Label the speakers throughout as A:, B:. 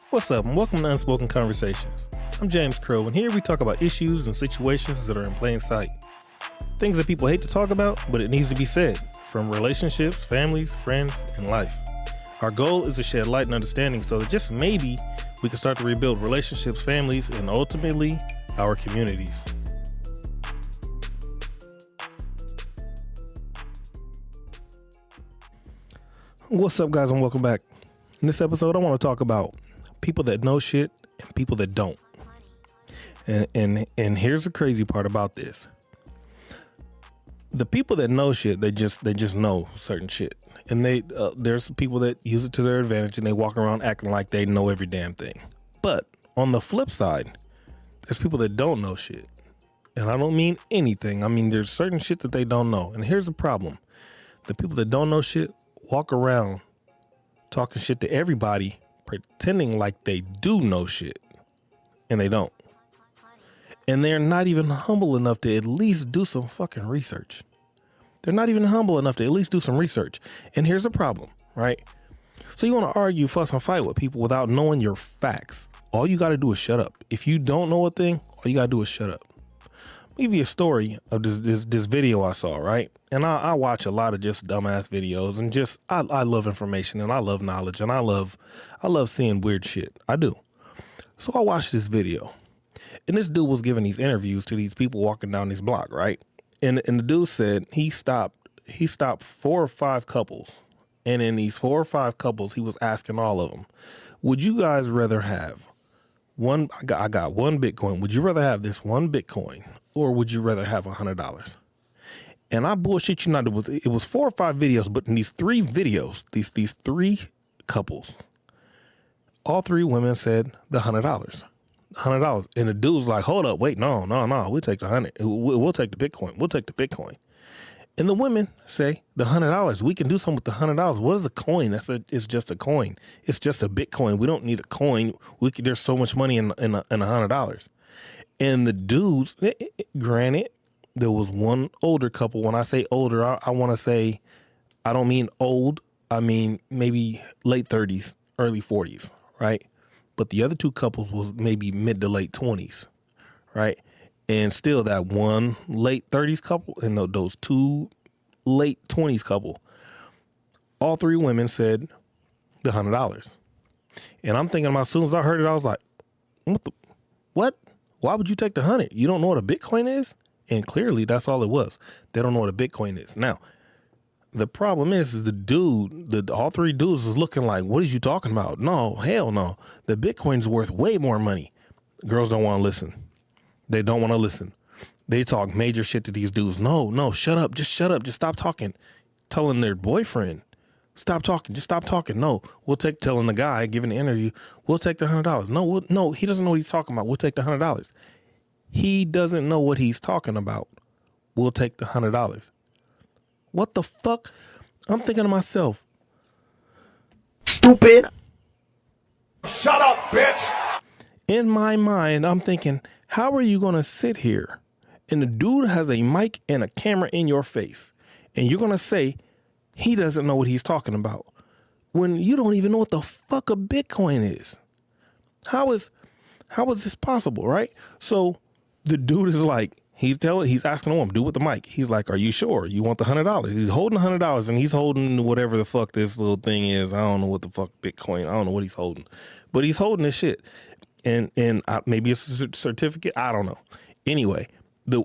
A: What's up, and welcome to Unspoken Conversations. I'm James Crow, and here we talk about issues and situations that are in plain sight. Things that people hate to talk about, but it needs to be said, from relationships, families, friends, and life. Our goal is to shed light and understanding so that just maybe we can start to rebuild relationships, families, and ultimately, our communities. What's up, guys, and welcome back. In this episode, I want to talk about people that know shit and people that don't. And here's the crazy part about this. The people that know shit, they just know certain shit. And there's people that use it to their advantage and they walk around acting like they know every damn thing. But on the flip side, there's people that don't know shit. And I don't mean anything. I mean, there's certain shit that they don't know. And here's the problem. The people that don't know shit walk around talking shit to everybody, pretending like they do know shit, and they don't. And they're not even humble enough to at least do some fucking research. They're not even humble enough to at least do some research. And here's the problem, right? So you want to argue, fuss, and fight with people without knowing your facts. All you got to do is shut up. If you don't know a thing, all you got to do is shut up. I'll give you a story of this video I saw, right? And I watch a lot of just dumbass videos, and just I love information, and I love knowledge, and I love seeing weird shit. I do. So I watched this video, and this dude was giving these interviews to these people walking down this block, right? And the dude said he stopped 4 or 5 couples, and in these 4 or 5 couples, he was asking all of them, would you guys rather have one? I got one Bitcoin. Would you rather have this one Bitcoin, or would you rather have $100? And I bullshit you not. It was 4 or 5 videos, but in these 3 videos, these 3 couples, all 3 women said the $100. $100. And the dude's like, hold up, wait, no, we'll take the 100. We'll take the Bitcoin. We'll take the Bitcoin. And the women say the $100. We can do something with the $100. What is a coin? It's just a coin. It's just a Bitcoin. We don't need a coin. There's so much money in $100. And the dudes, granted, there was one older couple. When I say older, I want to say, I don't mean old. I mean maybe late 30s, early 40s, right? But the other 2 couples was maybe mid to late 20s, right? And still that one late 30s couple and those 2 late 20s couple, all 3 women said the $100. And I'm thinking about, as soon as I heard it, I was like, what? Why would you take the 100? You don't know what a Bitcoin is? And clearly that's all it was. They don't know what a Bitcoin is. Now, the problem is the dude, all 3 dudes is looking like, what is you talking about? No, hell no. The Bitcoin's worth way more money. Girls don't want to listen. They don't want to listen. They talk major shit to these dudes. No, shut up. Just shut up. Just stop talking. Telling their boyfriend, stop talking. Just stop talking. No, telling the guy giving the interview, we'll take the $100. No, he doesn't know what he's talking about. We'll take the $100. He doesn't know what he's talking about. We'll take the $100. What the fuck? I'm thinking to myself,
B: stupid.
C: Shut up, bitch.
A: In my mind, I'm thinking, how are you going to sit here and the dude has a mic and a camera in your face and you're going to say he doesn't know what he's talking about when you don't even know what the fuck a Bitcoin is? How is this possible, right? So the dude is like, he's asking the woman, dude with the mic. He's like, are you sure you want the $100? He's holding $100 and he's holding whatever the fuck this little thing is. I don't know what the fuck Bitcoin. I don't know what he's holding, but he's holding this shit. And maybe it's a certificate. I don't know. Anyway,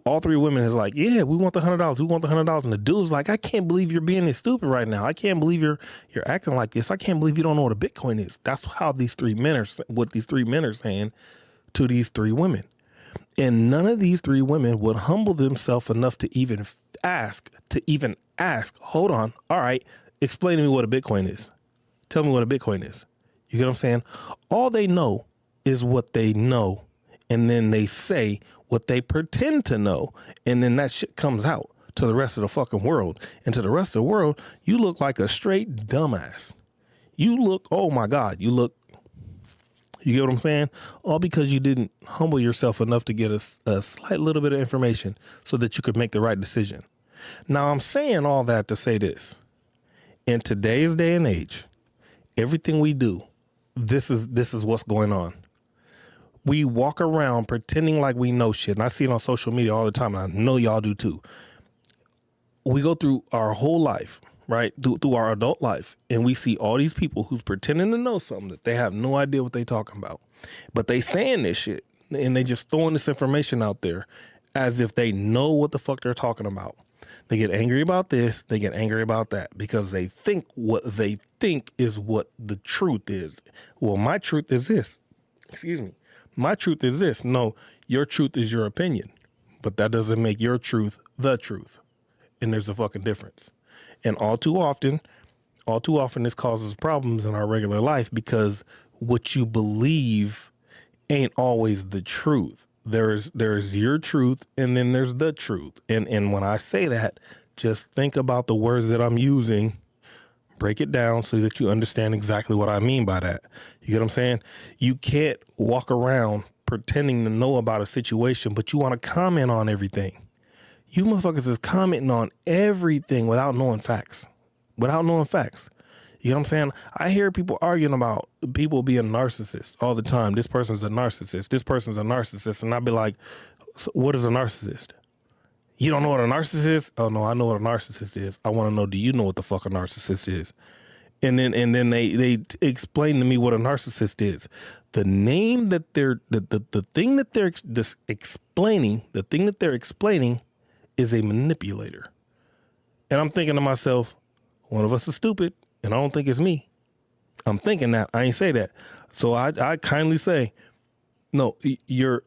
A: all 3 women is like, yeah, we want the $100. We want the $100. And the dude's like, I can't believe you're being this stupid right now. I can't believe you're acting like this. I can't believe you don't know what a Bitcoin is. That's how these 3 men are saying to these 3 women. And none of these 3 women would humble themselves enough to even ask, hold on. All right. Explain to me what a Bitcoin is. Tell me what a Bitcoin is. You get what I'm saying? All they know is what they know. And then they say what they pretend to know. And then that shit comes out to the rest of the fucking world. And to the rest of the world, you look like a straight dumbass. Oh my God, you get what I'm saying? All because you didn't humble yourself enough to get a slight little bit of information so that you could make the right decision. Now, I'm saying all that to say this. In today's day and age, everything we do this is what's going on. We walk around pretending like we know shit. And I see it on social media all the time. And I know y'all do too. We go through our whole life, right? Through our adult life. And we see all these people who's pretending to know something that they have no idea what they talking about. But they saying this shit and they just throwing this information out there as if they know what the fuck they're talking about. They get angry about this. They get angry about that because they think what they think is what the truth is. Well, my truth is this. Excuse me. My truth is this. No, your truth is your opinion, but that doesn't make your truth the truth. And there's a fucking difference. And all too often, this causes problems in our regular life because what you believe ain't always the truth. There's your truth and then there's the truth. And when I say that, just think about the words that I'm using. Break it down so that you understand exactly what I mean by that. You get what I'm saying? You can't walk around pretending to know about a situation, but you want to comment on everything. You motherfuckers is commenting on everything without knowing facts. You know what I'm saying? I hear people arguing about people being narcissists all the time. This person's a narcissist. This person's a narcissist. And I'd be like, so what is a narcissist? You don't know what a narcissist is? Oh no, I know what a narcissist is. I want to know, do you know what the fuck a narcissist is? And then they explain to me what a narcissist is. The name that the thing that they're explaining, the thing that they're explaining is a manipulator. And I'm thinking to myself, one of us is stupid, and I don't think it's me. I'm thinking that. I ain't say that. So I kindly say, no,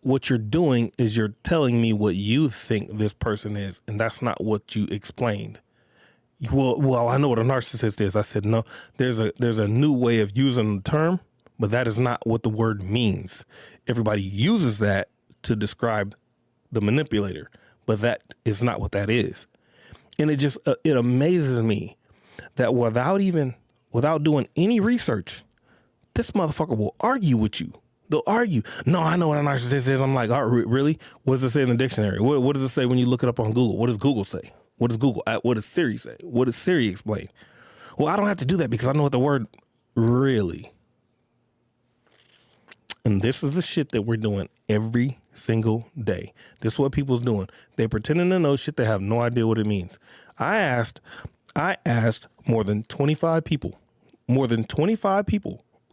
A: what you're doing is you're telling me what you think this person is, and that's not what you explained. Well, I know what a narcissist is. I said, no, there's a new way of using the term, but that is not what the word means. Everybody uses that to describe the manipulator, but that is not what that is. And it just, it amazes me that without doing any research, this motherfucker will argue with you. They'll argue. No, I know what a narcissist is. I'm like, oh, really? What does it say in the dictionary? What does it say when you look it up on Google? What does Google say? What does Siri say? What does Siri explain? Well, I don't have to do that because I know what the word really. And this is the shit that we're doing every single day. This is what people's doing. They're pretending to know shit. They have no idea what it means. I asked more than 25 people.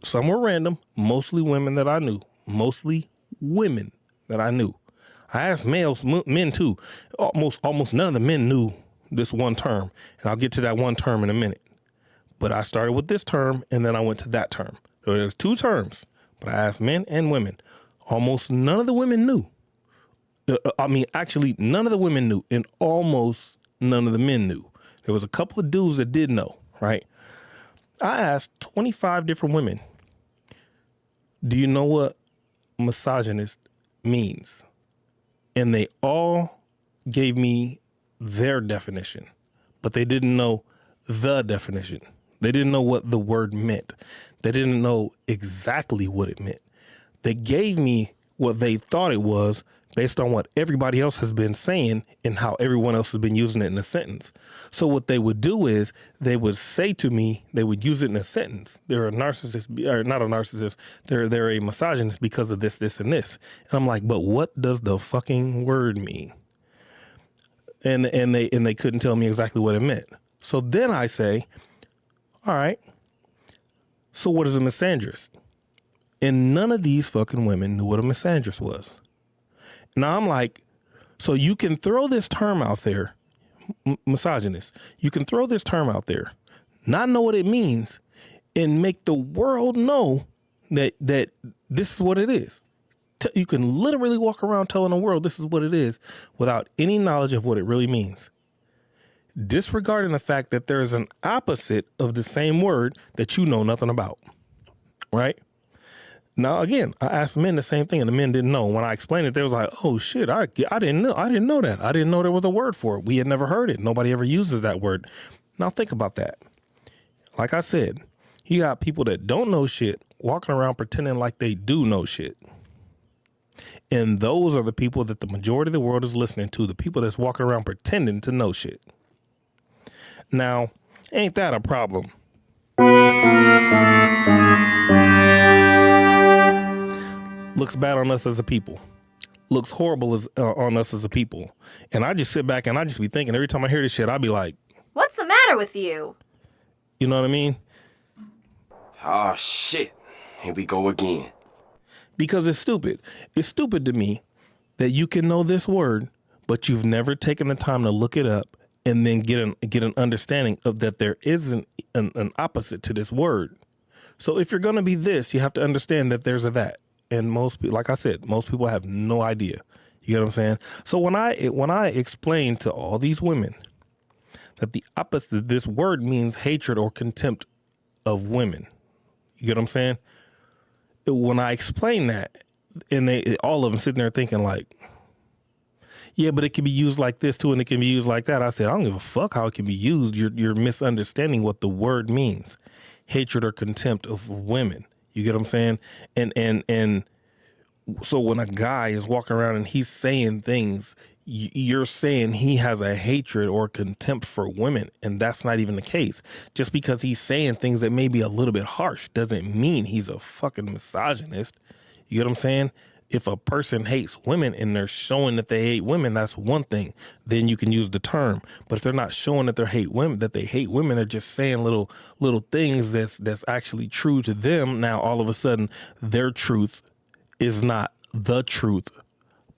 A: Some were random, mostly women that I knew. I asked men too. Almost none of the men knew this one term. And I'll get to that one term in a minute. But I started with this term and then I went to that term. So there's two terms, but I asked men and women. Almost none of the women knew. Actually, none of the women knew and almost none of the men knew. There was a couple of dudes that did know, right? I asked 25 different women, do you know what misogynist means? And they all gave me their definition, but they didn't know the definition. They didn't know what the word meant. They didn't know exactly what it meant. They gave me what they thought it was based on what everybody else has been saying and how everyone else has been using it in a sentence. So what they would do is they would say to me, they would use it in a sentence. They're a narcissist, or not a narcissist. They're a misogynist because of this, this, and this. And I'm like, but what does the fucking word mean? And they couldn't tell me exactly what it meant. So then I say, all right, so what is a misandrist? And none of these fucking women knew what a misandrist was. Now I'm like, so you can throw this term out there, misogynist. You can throw this term out there, not know what it means, and make the world know that this is what it is. You can literally walk around telling the world this is what it is without any knowledge of what it really means. Disregarding the fact that there is an opposite of the same word that you know nothing about, right? Now, again, I asked men the same thing and the men didn't know. When I explained it, they was like, oh shit, I didn't know. I didn't know that. I didn't know there was a word for it. We had never heard it. Nobody ever uses that word. Now think about that. Like I said, you got people that don't know shit walking around pretending like they do know shit. And those are the people that the majority of the world is listening to, the people that's walking around pretending to know shit. Now, ain't that a problem? looks bad on us as a people, looks horrible on us as a people. And I just sit back and I just be thinking, every time I hear this shit, I'll be like,
B: what's the matter with you?
A: You know what I mean?
D: Oh, shit. Here we go again.
A: Because it's stupid. It's stupid to me that you can know this word, but you've never taken the time to look it up and then get an understanding of that there isn't an opposite to this word. So if you're going to be this, you have to understand that there's a that. And most people, like I said, most people have no idea. You get what I'm saying? So when I explain to all these women that the opposite of this word means hatred or contempt of women, you get what I'm saying? When I explain that, and all of them sitting there thinking like, yeah, but it can be used like this too, and it can be used like that. I said, I don't give a fuck how it can be used. You're misunderstanding what the word means. Hatred or contempt of women. You get what I'm saying? And so when a guy is walking around and he's saying things, you're saying he has a hatred or contempt for women, and that's not even the case. Just because he's saying things that may be a little bit harsh doesn't mean he's a fucking misogynist. You get what I'm saying? If a person hates women and they're showing that they hate women, that's one thing. Then you can use the term. But if they're not showing that they hate women, they're just saying little things that's actually true to them. Now all of a sudden, their truth is not the truth,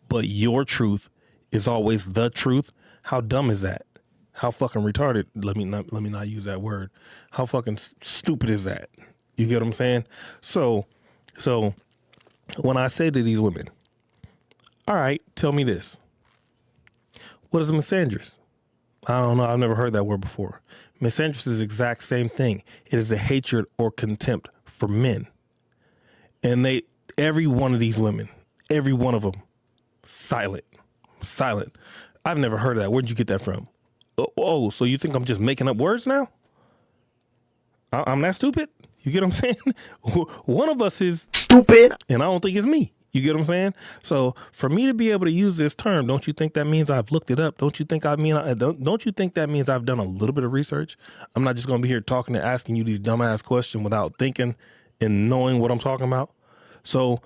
A: but your truth is always the truth. How dumb is that? How fucking retarded? Let me not use that word. How fucking stupid is that? You get what I'm saying? So when I say to these women, all right, tell me this. What is a misandrist? I don't know. I've never heard that word before. Misandrist is the exact same thing. It is a hatred or contempt for men. And every one of these women, every one of them, silent. I've never heard of that. Where'd you get that from? Oh, so you think I'm just making up words now? I'm that stupid? You get what I'm saying? One of us is stupid, and I don't think it's me. You get what I'm saying? So for me to be able to use this term, don't you think that means I've looked it up? Don't you think don't you think that means I've done a little bit of research? I'm not just going to be here talking and asking you these dumbass questions without thinking and knowing what I'm talking about. So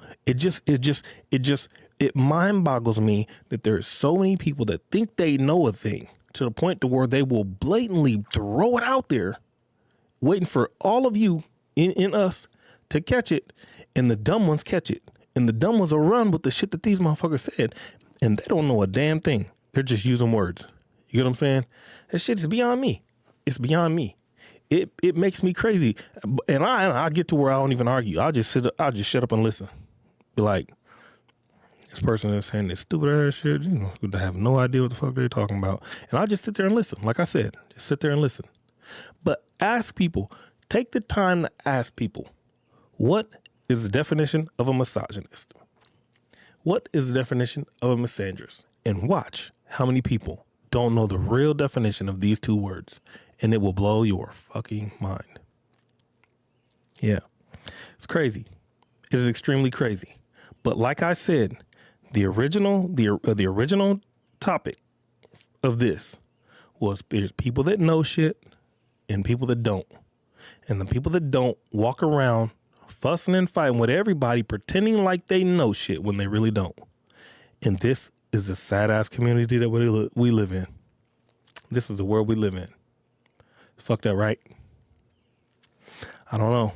A: it mind boggles me that there are so many people that think they know a thing to the point to where they will blatantly throw it out there, waiting for all of you in us to catch it, and the dumb ones catch it, and the dumb ones will run with the shit that these motherfuckers said, and they don't know a damn thing. They're just using words. You get what I'm saying? That shit is beyond me. It's beyond me. It makes me crazy, and I get to where I don't even argue. I'll just shut up and listen. Be like, this person is saying this stupid ass shit. You know, they have no idea what the fuck they're talking about, and I'll just sit there and listen. Like I said, just sit there and listen. But ask people. Take the time to ask people, what is the definition of a misogynist? What is the definition of a misandrist? And watch how many people don't know the real definition of these two words, and it will blow your fucking mind. Yeah, it's crazy. It is extremely crazy. But like I said, the original topic of this was there's people that know shit and people that don't. And the people that don't walk around fussing and fighting with everybody, pretending like they know shit when they really don't. And this is a sad ass community that we live in. This is the world we live in. Fucked up, right? I don't know.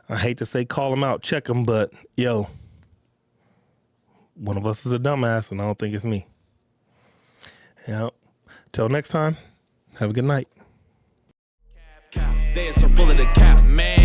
A: I hate to say call them out, check them, but yo, one of us is a dumbass, and I don't think it's me. Yeah. Till next time, have a good night.
E: They are so full of the cap, man.